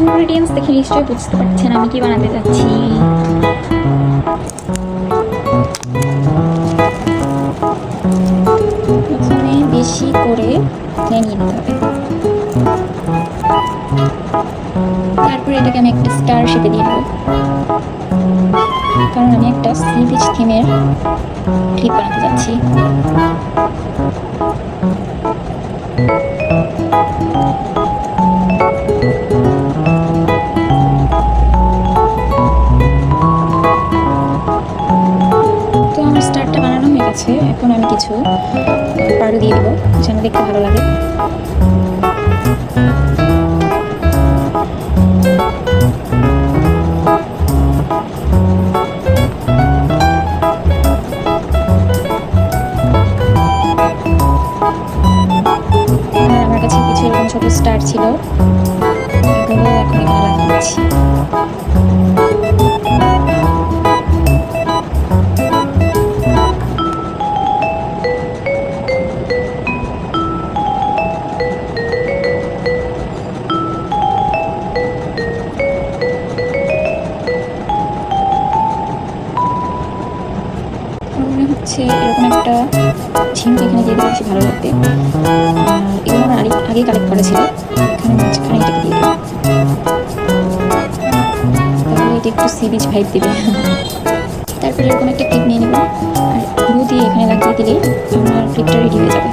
Ingredients দেখে নিশ্চয়ই বুঝতে পারছেন আমি কি বানাতে যাচ্ছি। প্রথমে বেশি করে নিয়ে নিতে হবে, তারপরে এটাকে আমি একটা স্টার শেপে দিয়ে দেবো, কারণ আমি একটা সি বিচ থিমের ক্লিপ বানাতে যাচ্ছি। তো আমার স্টারটা বানানো হয়ে গেছে, এখন আমি কিছু পাড়ু দিয়ে দেবো যেন দেখতে ভালো লাগে। আমার কাছে কিছু এরকম ছোট স্টার ছিল, এগুলো এখন এখানে লাগিয়ে দিচ্ছি। মনে হচ্ছে এরকম একটা ঝিনুক এখানে দিয়ে দিলে বেশি ভালো লাগবে। এগুলো আমার আগে কালেক্ট করা ছিল, এখানে মাঝখানে এটাকে দিয়ে দেবো, তাহলে এটা একটু সি বিচ ভাইব দিবে। তারপরে এরকম একটা ক্লিপ নিয়ে নেব আর গ্লু দিয়ে এখানে লাগিয়ে দিলে আমার ক্লিপটা রেডি হয়ে যাবে।